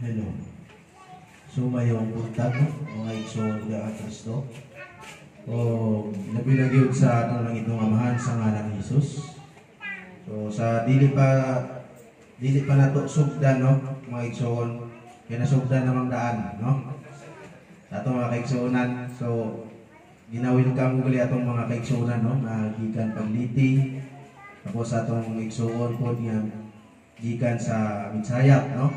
Hello. So mayong buntag mga igsoon nga Kristo. O nabilagyod sa atong langit ng Amahan sa ngalan ni Jesus. So sa dili pa nato sugdan no mga igsoon, kaya nasugdan namang daan no. Sa atong mga kaigsuonan. So ginawilkam ko gali atong mga kaigsuonan no nga gikan pagliti. Tapos sa atong igsuon pod nga gikan sa Mitsayap no.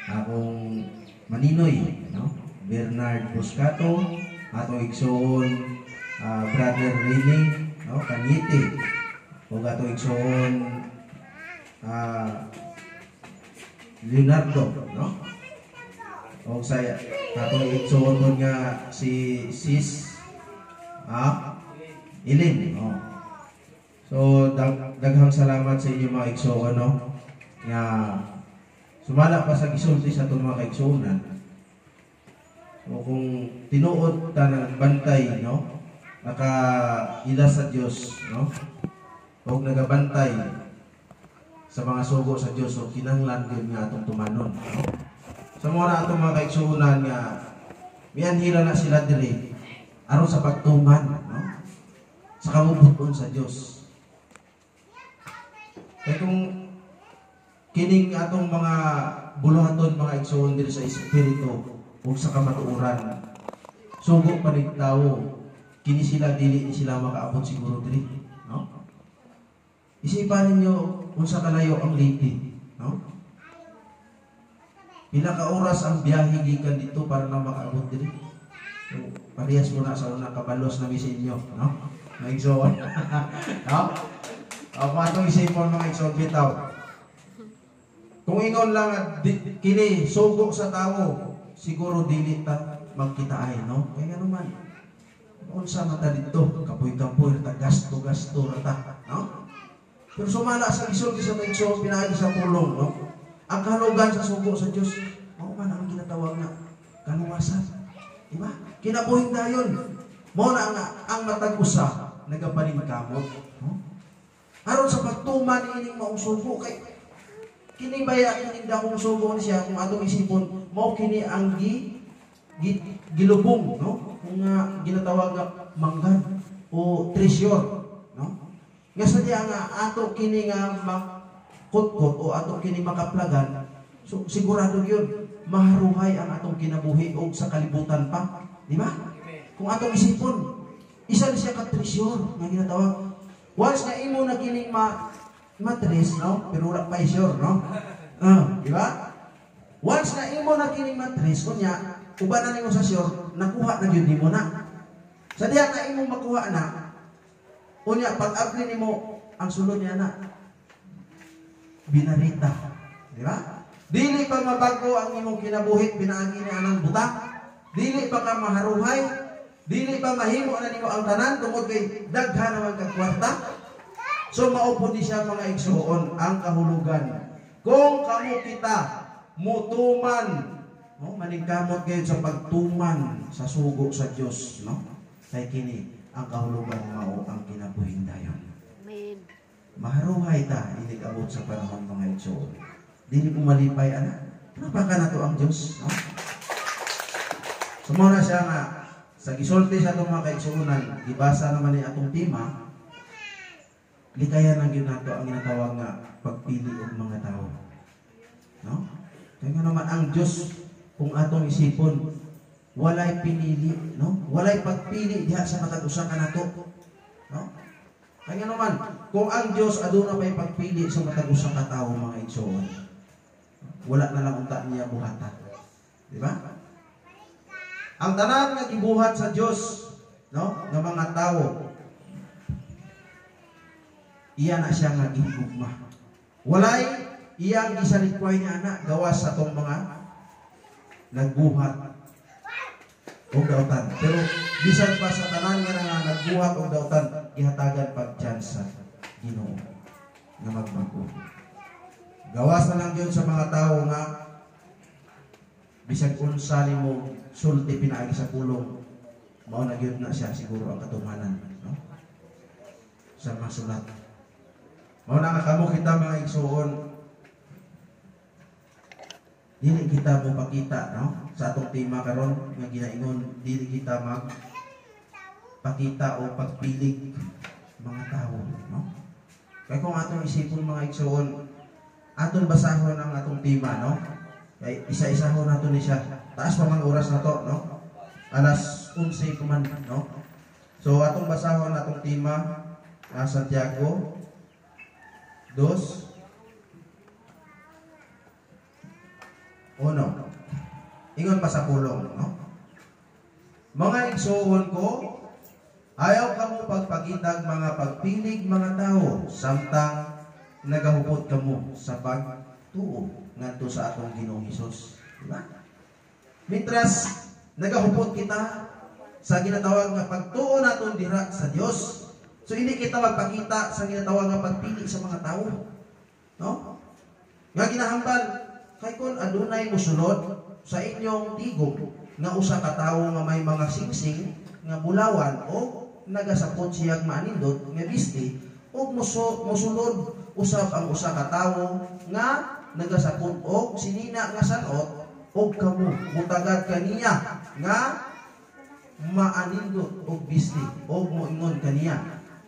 Akong Maninoy no, Bernard Buscato, atong igsoon Brother Rene no, Kanyiti, ug atong igsoon Leonardo no. O sa atong igsoon nga si Sis Ilin no. So daghang salamat sa inyo mga igsoon no nga sumala pa sa gisulti sa itong mga kaigsuonan. So kung tinuod ta ng bantay, no, nakaila sa Diyos, no, huwag nagabantay sa mga sugo sa Diyos, so kinanglan din nga itong tumanon. No? Sa mga itong mga kaigsuonan nga, miyanhila na sila dili, aron sa pagtuman, no, sa kamubuton sa Diyos. Kaya kung kining atong mga buluhaton mga igsoon diri sa espiritu ug sa kamatuoran, sugo pa ning tawo, kini sila dili sila makaabot siguro diri, no? Isipan ninyo unsa kalayo ang liti, no? Pila ka oras ang biyahe gikan dito para na makaabot diri. So, parehas mo na sa una kabalos na misinyo, no? Mga igsoon. No? O patong isipon mga igsoon bitaw. Kung ingon lang at kini sugo sa tawo, siguro dili ta magkitaay, no? Kaya naman, unsa mata dito, kapoy-kapoy, ta gasto-gasto rata, no? Pero sumala sa isulti sa taigsoon, pinaagi sa pulong, no? Ang kahalugan sa sugo sa Diyos, mao man ang ginatawag na kaluwasan. Diba? Kinabuhing dayon. Mao na ang matag usa nagapaningkamot, no? Aron sa pagtuman ining maong sugo kay kini baya kining dakong sugo siya kung atong isipon mao kini ang gilubong no kung ginatawag nga manggan o treasure no nga sadya nga ato kini nga makutkot o ato kini makaplagan so sigurado yun maharuhay ang atong kinabuhi og sa kalibutan pa di ba kung atong isipon isa na siya ka treasure nga ginatawag once na imo na kining matres, no? Pero wala pa sure, no? Di ba? Once na imo na kining matres, kunya, uban na nimo sa sure, nakuha na yun mo na. Sa diyan na imo makuha na, kunya, pag-apply nimo, ang sulod niya na, binarita. Di ba? Dili pa mabago ang imong kinabuhit, pinaagi ni anang buta. Dili pa ka maharuhay. Dili pa mahimo na nimo ang tanan, tungkol kay daghan naman kang kwarta. So maupo di siya mga igsoon ang kahulugan. Kung kamo kita mutuman, no, maningkamot kayo sa pagtuman sa sugo sa Dios, no? Kay kini ang kahulugan mao ang kinabuhing dayon. Amen. Maharuhay ta ini abot sa panahon mga igsoon. Dili ko malipay ana. Napaka nato ang Dios, no? Sumuna siya nga sa gisulti sa atong mga kaigsuonan, gibasa naman ni atong tema. Likayan ang ginato ang ginatawag nga pagpili ng mga tao. No? Kaya nga naman ang Diyos kung atong isipon walay pinili, no? Walay pagpili diha sa matag usa ka nato. No? Kaya nga naman kung ang Diyos aduna may pagpili sa matag usa ka tawo mga igsoon. Wala na lang unta niya buhatan. Di ba? Ang tanan nga gibuhat sa Diyos, no? Nga mga tawo iya na siya nga gihigugma. Walay iyang gisalikway niya anak gawas sa tong mga nagbuhat o dautan. Pero bisan pa sa tanan nga nagbuhat o dautan, gihatagan pagtsansa Ginoo nga magbago. Gawas na lang yun sa mga tao nga bisag unsa nimo sulti pinaagi sa pulong, mao na gyud na siya siguro ang katumanan, no? Sa masulat. Mao na kamo kita mga igsoon dili kita mo pakita, no? Sa atong tema karon nga ginaingon, dili kita pakita o pagpilig mga tao, no? Kaya kung atong isipon mga igsoon, aton basahon ang atong tema, no? Kaya isa-isahon nato ni siya. Taas pa mang oras na to, no? Alas 11 kuman, no? So atong basahon atong tema, Santiago 2:1. Ingon pa sa pulong, no? Mga igsoon ko, ayaw kamo pagpakitag mga pagpilig mga tao, samtang nagahubot kamo sa pagtuo ngadto sa atong Ginoong Hesus. Diba? Mitras nagahubot kita sa ginatawag nga pagtuo naton diha sa Dios. So hindi kita magpakita sa ginatawag nga pagpili sa mga tao. No? Nga ginahambal kay kun adunay mosulod sa inyong tigom nga usa ka tawo nga may mga singsing nga bulawan o nagasapot siyang manindot nga bisti o mosulod usab ang usa ka tawo nga nagasapot og sinina nga sanot og kamo mutagad kaniya nga maanindot og bisti og moingon kaniya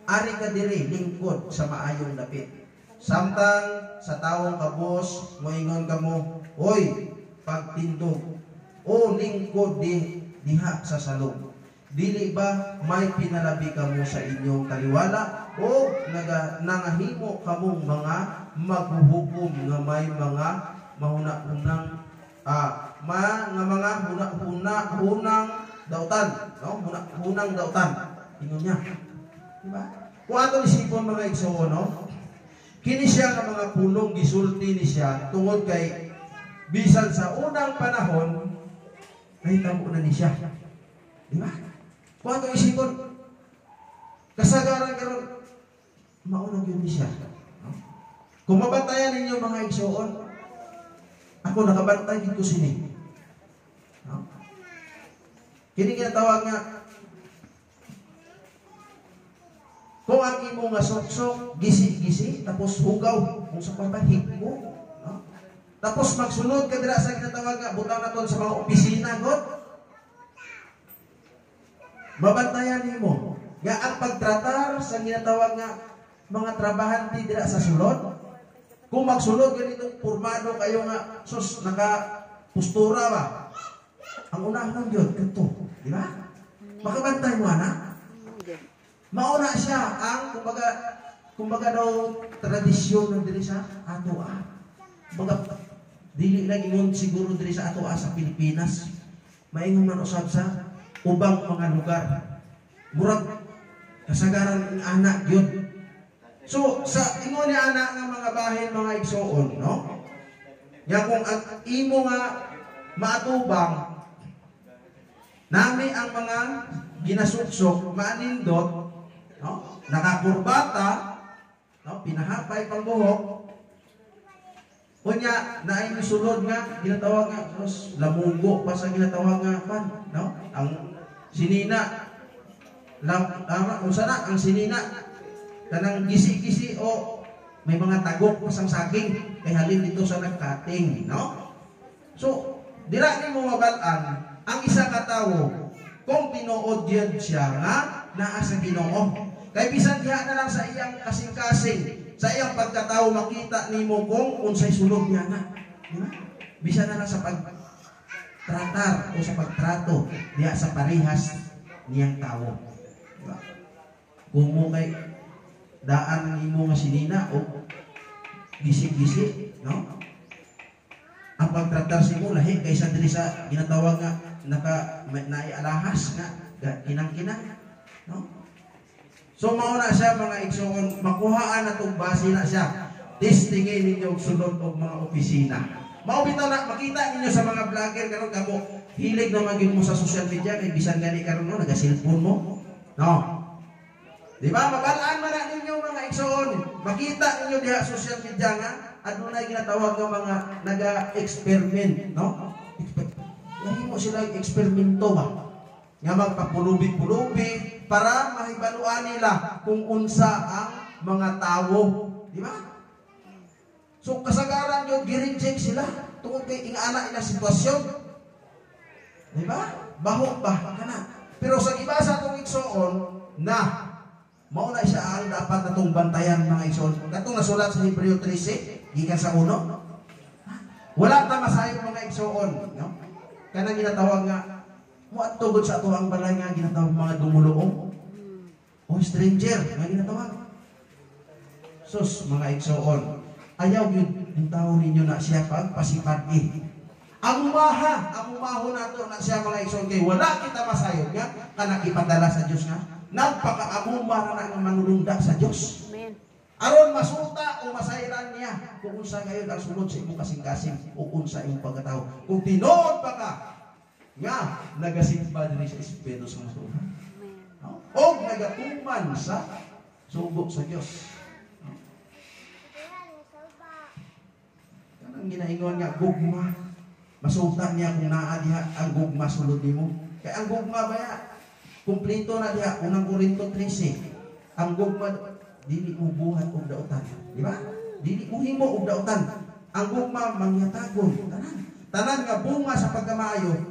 ari ka diri lingkod sa maayong dapit samtang sa tawong kabos moingon kamo oy pagtindog o lingkod diha sa salong. Dili ba may pinalabi kamo sa inyong kaliwala o nangahimo kamong mga maghuhukom nga may mga mahuna-hunang mga hunang dautan, no? Hunang dautan. Ingon niya. Diba? Kung ato isipon mga igsoon, no? Kini siya nga mga pulong gisulti ni siya tungod kay bisan sa unang panahon ay tamo na ni siya. Diba? Kung ato isipon, kasagaran karon maunang yun ni siya. No? Kung mabantayan ninyo mga igsoon, ako nakabantay dito sini. No? Kini ginatawag nga, kung ang imo nga sok-sok, gisi-gisi, tapos hugaw, kung sa pamahig mo, no? Tapos magsunod ka dira sa ginatawag nga, butang naton sa mga opisina, God, mabantayan nimo nga ang pagtratar sa ginatawag nga mga trabahante dira sa sulod. Kung magsulod ganito pormado kayo nga sus naka-postura ba. Ang unahon gyud kadto, di ba? Makabantay mo ana. Mauna siya ang kumbaga daw tradisyon ng diri sa ato Kumbaga dili lang ingon siguro diri sa ato sa Pilipinas. Maingon man usab sa ubang mga lugar. Murag kasagaran ng anak yun. So, sa ingon ni anak ng mga bahin, mga igsoon, no? Nga kung ang imo nga maatubang, nami ang mga ginasuksok, maanindot, no? Nakakurbata, no? Pinahapay pang buhok, kunya, naay misulod nga, ginatawag nga, lamugo pa sa ginatawag nga, no? Ang sinina, ang sinina, kanang gisi-gisi o may mga tagok pasang saging, kay halin dito sa nagkating, no? So, dira ni mo mabalaan, ang isa ka tawo, kung tinuod yun siya nga, naa sa Ginoo. Kay bisan diha na lang sa iyang kasing-kasing, sa iyang pagkatao makita nimo kung unsay sulod niya na. Di ba? Bisan na lang sa pagtratar o sa pagtrato diha sa parehas niyang tao. Diba? Kung mo kay daan nimo nga sinina o gisi-gisi, no? Ang pagtratar simo lahi kaysa diri sa ginatawag nga naialahas nga kinang-kinang, no? So mao na siya mga igsoon, makuhaan na itong base na siya. Testingin ninyo sulod og mga opisina. Mao bitaw na makita ninyo sa mga vlogger karon kamo hilig na maging mo sa social media kay bisan gani karon no naga-cellphone mo. No. Di ba mabalaan man ninyo mga igsoon, makita ninyo diha social media nga adunay ginatawag nga mga naga-experiment, no? Nahimo sila eksperimento ba? Nga magpapulubi-pulubi para mahibaluan nila kung unsa ang mga tao. Di ba? So kasagaran yun, gi-reject sila tungkol kay ingana ina sitwasyon. Di ba? Baho ba ka na? Pero sa iba sa itong igsoon na mauna siya ang dapat natong bantayan mga igsoon. Katong nasulat sa Hebreo 13, gikan sa 1. Wala ta masayo mga igsoon, no? Kanang ginatawag nga mo at tugod sa ato ang balay nga ginatawag mga dumuluong o stranger nga ginatawag. Sus mga igsoon, ayaw yun yung tao ninyo na siya pagpasipag-i. Ang umaho nato na siya mga igsoon kay wala kita masayod nga kanang ipadala sa Dios nga nagpakaaguma na nga manulunda sa Dios. Amen. Aron masuta o masayran niya kung unsa ngayon ang sulod sa imong kasing-kasing o unsa imong pagkatao. Kung tinuod pa ka nga nagasimba diri sa Espiritu Santo. O nagatuman sa sugo sa Dios. Kanang ginaingon nga gugma masuta niya kung naa diha ang gugma sulod nimo. Kay ang gugma baya kumpleto na diha unang Korinto 13. Ang gugma dili mo buhat og dautan, di ba? Dili mo himo og dautan. Ang gugma mangyatagon tanan nga bunga sa pagkamaayo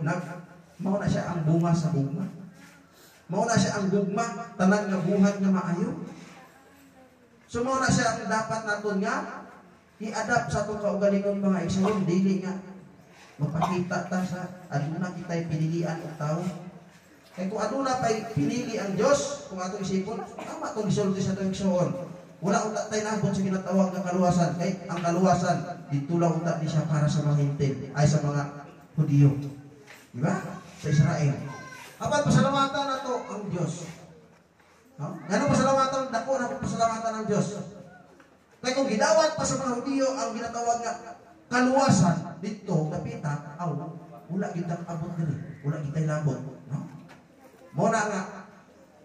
mao na siya ang bunga sa gugma. Mao na siya ang gugma tanan nga buhat nga maayo. So mao na siya ang dapat naton nga i-adapt sa atong kaugalingon mga igsoon, dili nga mapakita ta sa aduna kitay pinilian og tawo. Kay kung aduna pay pinili ang Dios, kung atong isipon, tama tong gisulti sa atong igsoon. Wala unta tay nabot sa ginatawag nga kaluwasan. Kay ang kaluwasan dito lang unta di siya para sa mga Hintil, ay sa mga Hudiyo. Di ba? Sa Israel. Apat pasalamatan nato ang Dios. No? Ngano pasalamatan dako na pasalamatan ang Dios. Kaya kung gidawat pa sa mga Hudiyo ang ginatawag nga kaluwasan dito kapita aw wala gitang abot diri, wala gitay labot, no? Mo na nga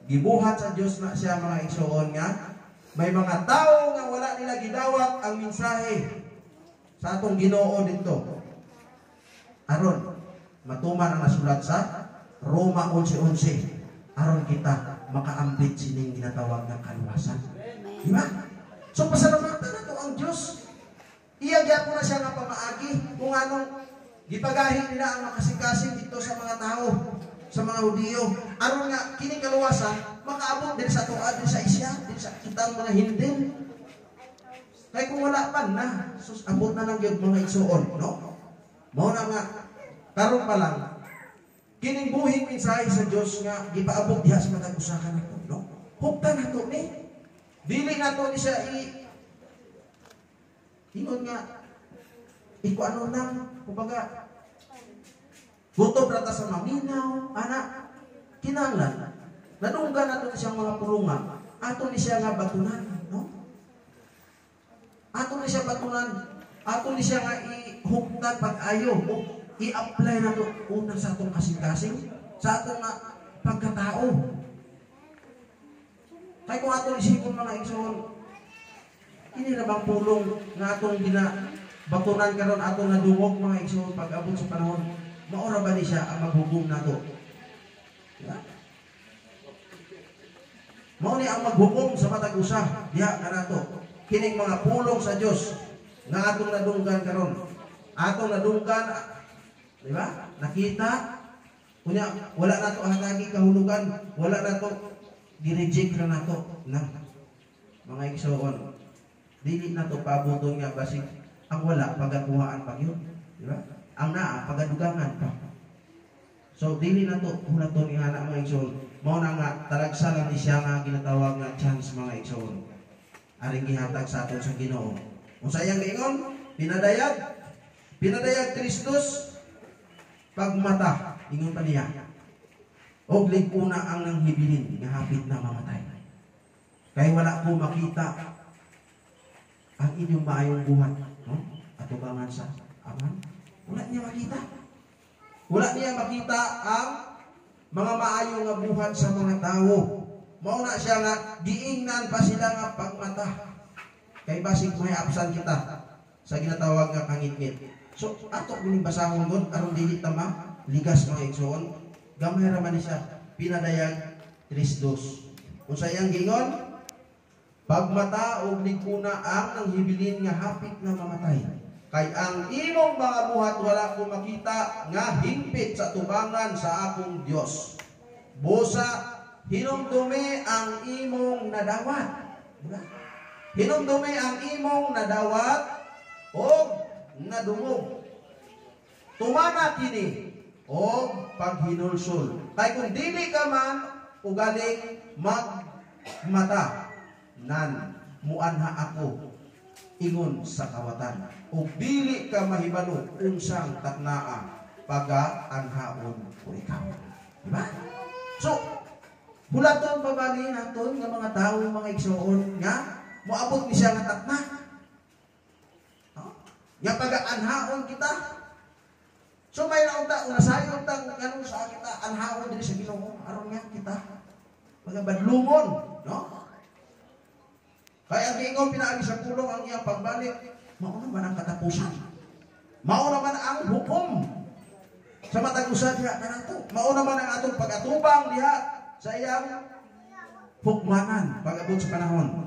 gibuhat sa Dios na siya mga igsoon nga may mga tao nga wala nila gidawat ang mensahe sa atong Ginoo dito. Aron matuman ang nasulat sa Roma 11:11 aron kita makaambit sining ginatawag nga kaluwasan. Di ba? So pasalamatan nato ang Dios. Iya gyapon na siya nga pamaagi kung anong gipagahi nila ang makasing-kasing dito sa mga tao, sa mga Hudiyo. Aron nga kining kaluwasan makaabot din sa tuad din sa isya, din sa kitang mga Hintil. Kay kung wala pa na, sus abot na lang gyud mga igsoon, no? Mao na nga karon pa lang kining buhing mensahe sa Dios nga gipaabot diha sa matag usa ka nato, no? Hugtan nato ni. Dili nato ni siya ingon nga iko ano lang kumbaga buto rata sa maminaw ana kinahanglan nadunggan nato ni siyang mga pulungan ato ni siya nga batunan, no? Ato ni siya batunan, ato ni siya nga ihugtan pag-ayo o i-apply nato una sa atong kasing-kasing sa atong pagkatao. Kaya kung atong isipon mga igsoon, ini na bang pulong nga atong batunan karon atong nadungog mga igsoon pag-abot sa panahon, maura ba ni siya ang maghugom nato? Diba? Mao ni ang maghugom sa matag usa diha kanato. Kining mga pulong sa Dios nga atong nadunggan karon. Atong nadunggan, di ba? Nakita kunya wala nato hatagi kahulugan, wala nato gi-reject na nato na mga igsoon. Dili nato pabuton nga basig ang wala pagakuhaan pa gyud, di ba? Ang naa pagadugangan pa. So dili nato hunaton nga na mga igsoon. Mao na nga talagsalan ni siya nga ginatawag nga chance mga igsoon. Aring gihatag sa aton sa Ginoo. Unsa iyang giingon? Pinadayag Kristus pagmata, ingon pa niya. Og liguna ang nanghibilin nga hapit na mamatay. Kay wala ko makita ang inyong maayong buhat, no? Atubangan sa aman. Wala niya makita. Wala niya makita ang mga maayong nga buhat sa mga tao. Mao na siya nga giingnan pa sila nga pagmata. Kay basig may absan kita sa ginatawag nga kangitngit. So ato gining basahon gon aron dili tama ligas mga igsoon. Gamay ra man siya pinadayag Kristus. Unsa iyang gingon? Pagmata og liguna ang nanghibilin nga hapit na mamatay. Kay ang imong mga buhat wala ko makita nga hingpit sa tubangan sa akong Dios. Busa hinumdumi ang imong nadawat. Hinumdumi ang imong nadawat o nadungog. Tumana kini o paghinulsol. Kay kung dili ka man ugaling magmata nan muanha ako ingon sa kawatan ug dili ka mahibalo unsang taknaa paga-anhaon ko ikaw. Diba? So, hulaton pa ba naton nga mga tao, mga igsoon nga moabot ni siya nga takna? Nga paga-anhaon kita. So may naunta, unasayon tang ganun sa kita, anhaon din sa Ginoo aron nga kita magabadlungon, no? Kaya ang giingon pinaagi sa pulong ang iyang pagbalik, mao naman ang katapusan. Mao naman ang hukom sa matag usa diha kanato. Mao naman ang atong pag-atubang diha sa iyang hukmanan pag-abot sa panahon.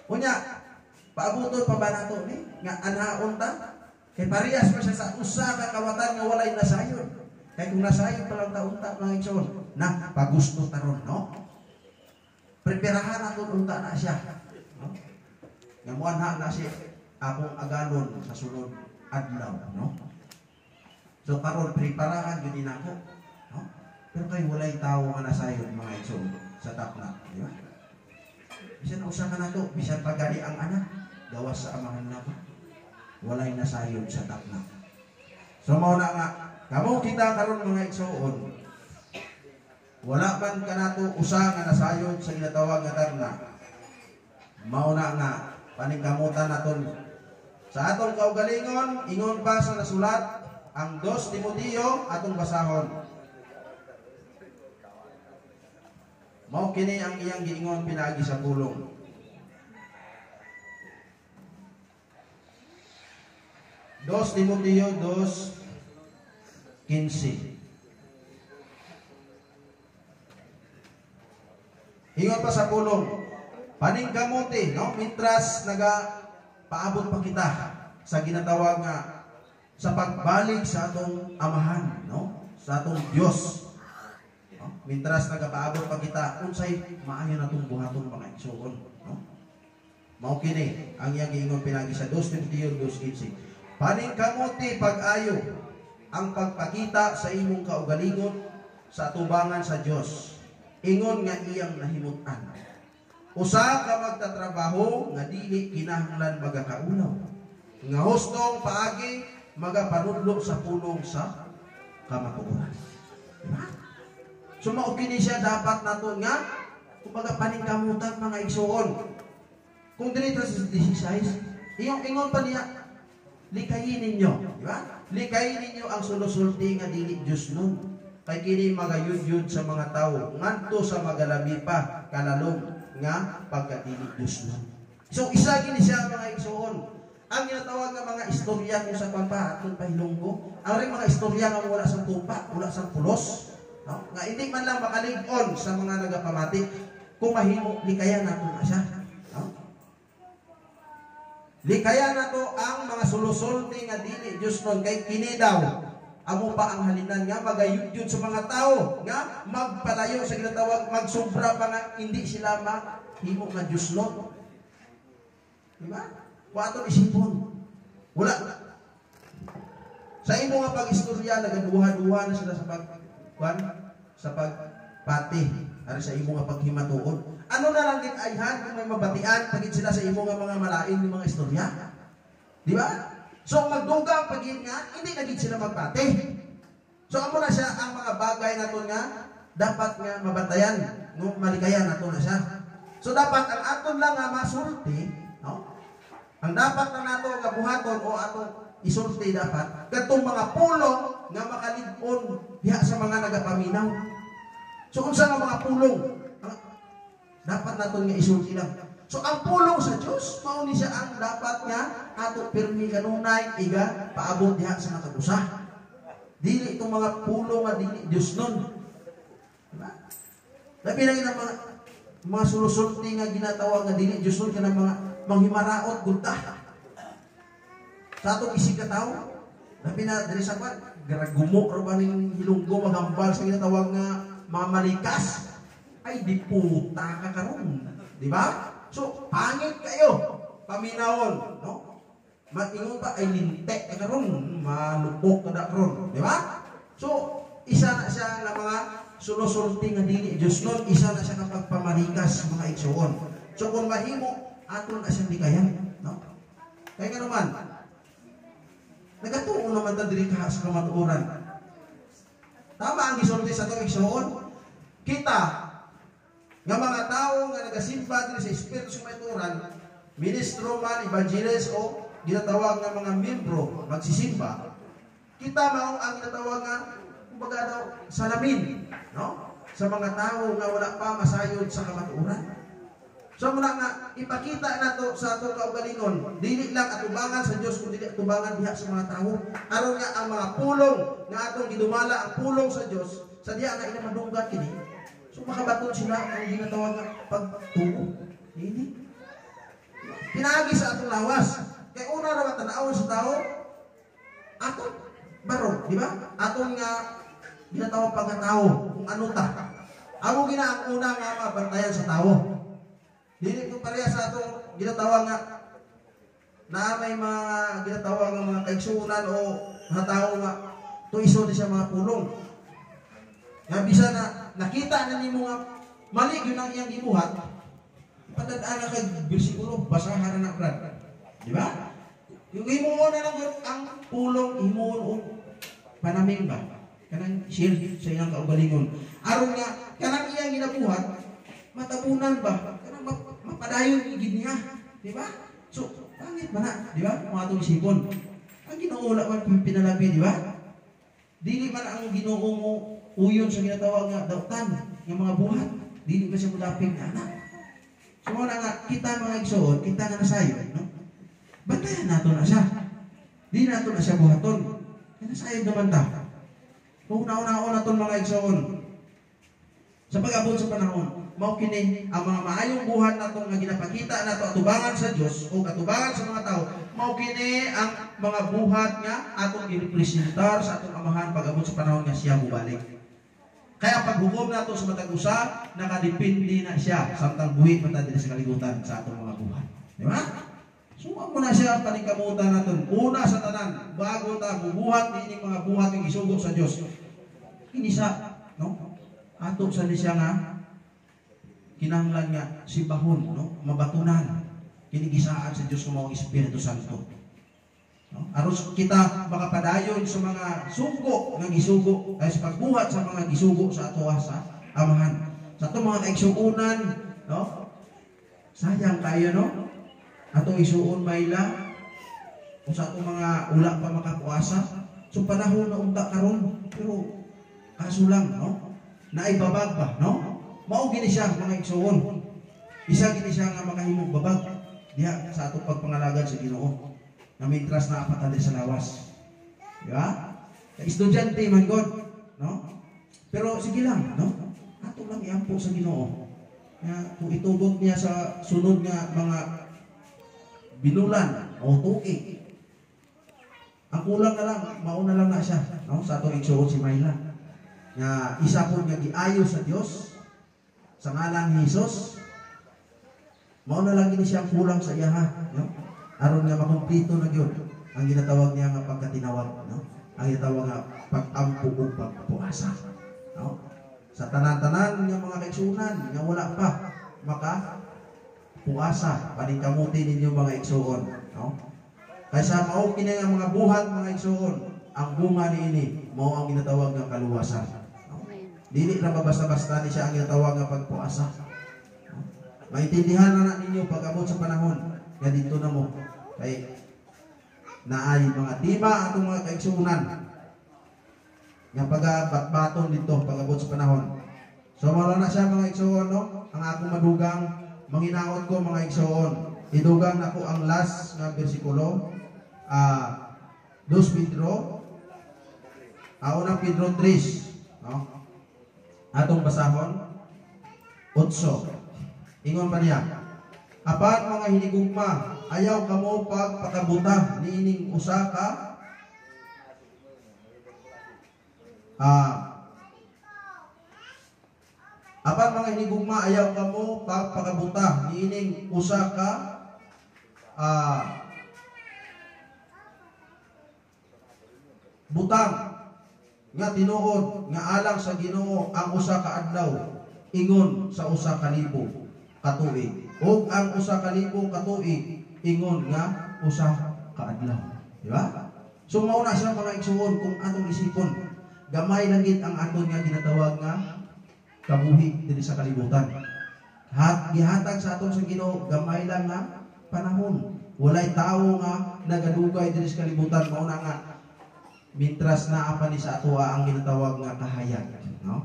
Unya, paabuton pa ba nato ni nga anhaon ta? Kay parehas pa siya sa usa ka kawatan nga walay nasayon. Kay kung nasayon pa lang taon-ta mga igsoon, na pagusto taron, no? Preparahan nato unta na siya. No? Nga muanha na siya akong agalon sa sunod adlaw, no? So karon preparahan gyud nako, no? Pero kay walay tawo nga nasayon mga igsoon sa takna, di ba? Bisan usa ka nato, bisan pagani ang anak, gawas sa amahan nato. Walay nasayon sa takna. So mao na nga, kamo kita karon mga igsoon, wala man kanato usa nga nasayon sa ginatawag nga takna. Mao na nga paningkamutan naton sa atong kaugalingon, ingon pa sa nasulat ang 2 Timoteo atong basahon. Mao kini ang iyang giingon pinaagi sa pulong. 2 Timoteo 2:15. Ingon pa sa pulong, paningkamuti, no? Mitras paabot pa kita sa ginatawag nga sa pagbalik sa atong amahan, no? Sa atong Dios. No? Mitras paabot pa kita unsay maayo natong buhaton mga igsoon, no? Mao kini ang iyang giingon pinagi sa 2 Timoteo 2:15. Paningkamuti pag-ayo ang pagpakita sa imong kaugalingon sa tubangan sa Dios. Ingon nga iyang nahimutan. Usa ka magtatrabaho nga dili kinahanglan magakaulaw. Nga hustong paagi magapanudlo sa pulong sa kamatuoran. Diba? So mao kini siya dapat naton nga kumbaga paningkamutan mga igsoon. Kung dito sa 16, ingon pa niya, likayin ninyo, di ba? Likayin ninyo ang sulusulti nga dili Dios nun. Kay kini magayud-yud sa mga tawo ngadto sa magalami pa kalalom nga pagkadili Dios nun. So isa kini siya mga igsoon. Ang ginatawag nga mga istorya kung sa pampa aton pahilunggo, ang ring mga istorya nga wala sa tupa, wala sa pulos, no? Nga hindi man lang makalig-on sa mga nagapamati kung mahimo likayan nato na siya, no? Likayan nato ang mga sulusulti nga dili Dios nun kay kini daw amo pa ang halinan nga magayud sa mga tao nga magpalayo sa ginatawag magsobra pa nga hindi sila mahimo nga Dios nun. Diba? Kung ato isipon, wala. Sa imo nga pag-istorya nagaduha-duha na sila sa pagpati ari sa imo nga paghimatuon. Ano na lang gid ayhan kung may mabatian pagid sila sa imo nga mga malain ng mga istorya. Di ba? So magdugang pagid nga hindi na gid sila magpati. So amo na siya ang mga bagay naton nga dapat nga mabantayan, no, malikayan naton na siya. So dapat ang aton lang nga masulti, no? Ang dapat na nato nga buhaton o atong isulti dapat kadtong mga pulong nga makalig-on diha sa mga nagapaminaw. So unsa nga mga pulong dapat naton nga isulti lang. So ang pulong sa Dios mao ni siya ang dapat nga ato pirmi kanunay iga paabot diha sa nakabusa. Dili itong mga pulong nga dili Dios nun. Diba? Labi lang yung mga mga sulusulti nga ginatawag nga dili Diyos nun ka ng mga manghimaraot gulta. Sa atong isig ka tao, labi na dali sa kwan, garagumok ro ba ning hilunggo magambal sa ginatawag nga mga malikas, ay di puta ka karon. Di ba? So, pangit kayo, paminawon, no? Matingon pa ay lintek ka karon, malupok ka na karon. Di ba? So, isa na siya ng mga sulusulti nga dili Diyos nun, isa na siya ng pagpamalikas mga igsoon. So, kung mahimo, aton na siyang likayan, no? Kaya nga naman, nagatuon naman ta diri ka sa kamatuoran. Tama ang gisulti sa itong igsoon. Kita nga mga tao nga nagasimba diri sa Espiritu sa kamatuoran, ministro man, evangelist o ginatawag nga mga membro magsisimba. Kita mao ang ginatawag nga kumbaga daw salamin, no? Sa mga tao nga wala pa masayod sa kamatuoran. So muna nga ipakita nato sa atong kaugalingon, dili lang atubangan sa Dios kundi atubangan diha sa mga tao. Aron nga ang mga pulong nga atong gidumala ang pulong sa Dios, sa diha nga ina madunggat kini. So makabaton sila ang ginatawag nga pagtuo. Dili. Pinaagi sa atong lawas. Kay una ra tan-awon sa tao aton baro, di ba? Aton nga ginatawag pagkatao kung ano ta. Amo gina ang una nga mabantayan sa tao. Dili ko pareha sa atong ginatawag nga na may mga ginatawag nga mga kaigsunan o mga tao nga tuiso di siya mga pulong. Nga bisa na nakita na nimo nga mali gyud ang iyang gibuhat. Padadaan na kay bersikulo basahan na brad. Di ba? Yung himuon na lang ang pulong himuon o panaming ba? Kanang share sa iyang kaugalingon. Aron nga kanang iyang ginabuhat matabunan ba? Kanang mapadayon igid niya, di ba? So, pangit ba na, di ba? Mga itong isipon. Ang Ginoo man pinalabi, di ba? Dili man ang Ginoo mo uyon sa ginatawag nga dautan ng mga buhat. Dili ba siya mudaping na anak? So, wala nga, kita mga igsoon, kita nga nasayo, no? Bantayan nato na siya. Di nato na siya buhaton. Kaya nasayo naman ta. Kung nauna-una nato mga igsoon, sa pag-abot sa panahon, mao kini ang mga maayong buhat nato nga ginapakita nato atubangan sa Dios o katubangan sa mga tao, mao kini ang mga buhat nga atong girepresentar sa atong amahan pag-abot sa panahon nga siya mubalik. Kaya paghukom nato sa matag usa, nakadepende na siya samtang buhi man ta dinhi sa kalibutan sa atong mga buhat. Di ba? So amo na siya paningkamutan naton. Una sa tanan, bago ta bubuhat niining mga buhat nga gisugo sa Dios. Kini sa, no? Ato sa siya nga kinahanglan nga sibahon, no? Mabatunan kinigisaan sa Dios nga mao Espiritu Santo, no? Aros kita makapadayon sa mga sugo nga gisugo ay sa pagbuhat sa mga gisugo sa ato sa amahan. Sa ato mga kaigsuonan, no? Sayang kayo, no? Atong isuon mayla o sa ato mga ula pa makapuasa. So panahon na unta karon, pero kaso lang, no? Naibabag ba, no? Mao gini siya mga igsoon. Isa gini siya nga makahimong babag diha sa atong pagpangalagad sa Ginoo. Na mitras na apat sa lawas. Di ba? Kay estudyante man God, no? Pero sige lang, no? Ato lang iampo sa Ginoo. Kung itubot niya sa sunod nga mga binulan o tuig, ang kulang na lang, mauna lang na siya, no? Sa atong igsoon si Mayla. Nga isa po nga giayo sa Dios sa ngalan ni Jesus, mao na lang gini siya kulang sa iya, no? Aron nga makumpleto na gyud ang ginatawag niya nga pagkatinawag, no? Ang ginatawag nga pag-ampo o pagpuasa, no? Sa tanan-tanan nga mga kaigsuonan nga wala pa maka puasa, paningkamuti ninyo mga igsoon, no? Kaysa mao kini nga mga buhat mga igsoon, ang bunga niini mao ang ginatawag nga kaluwasan. Dili ra basta-basta ni siya ang ginatawag nga pagpuasa. Maintindihan na ninyo pag-abot sa panahon nga dito na mo kay naay mga tiba atong mga kaigsuonan nga pag-baton dito pag-abot sa panahon. So mao na siya mga igsoon, no? Ang akong madugang manginaot ko mga igsoon. Idugang nako ang last nga bersikulo, 2 Pedro, unang Pedro 3, no? Atong basahon 8. Ingon pa niya, apan mga hinigugma, ayaw kamo pagpakabuta niining usa ka apan mga hinigugma, ayaw kamo pagpakabuta niining usa ka butang nga tinuod nga alang sa Ginoo ang usa ka adlaw ingon sa usa ka libo ka tuig, ug ang usa ka libo ka tuig ingon nga usa ka adlaw. Di ba? So mauna siya mga igsuon kung atong isipon, gamay lang gid ang aton nga ginatawag nga kabuhi diri sa kalibutan. Gihatag sa aton sa Ginoo gamay lang nga panahon. Walay tawo nga nagadugay diri sa kalibutan, mauna nga mitras na apa ni sa atoa ang ginatawag nga kahayag, no?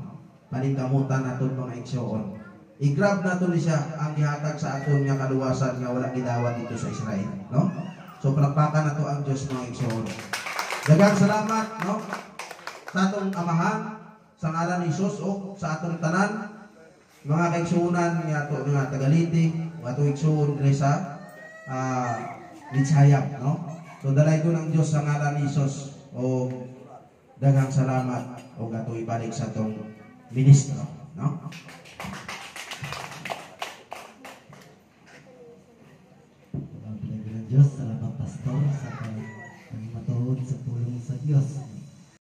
Paningkamutan naton mga igsuon. I-grab naton ni siya ang gihatag sa aton nga kaluwasan nga wala gidawat dito sa Israel, no? So palakpakan nato ang Dios mga igsuon. Daghang salamat, no? Sa atong amahan sa ngalan ni Hesus o sa atong tanan mga kaigsuonan nga ato nga tagaliti o ato igsuon diri sa Litsayap, no? So dalay ko ng Dios sa ngalan ni Hesus o daghang salamat o ato ibalik sa atong ministro.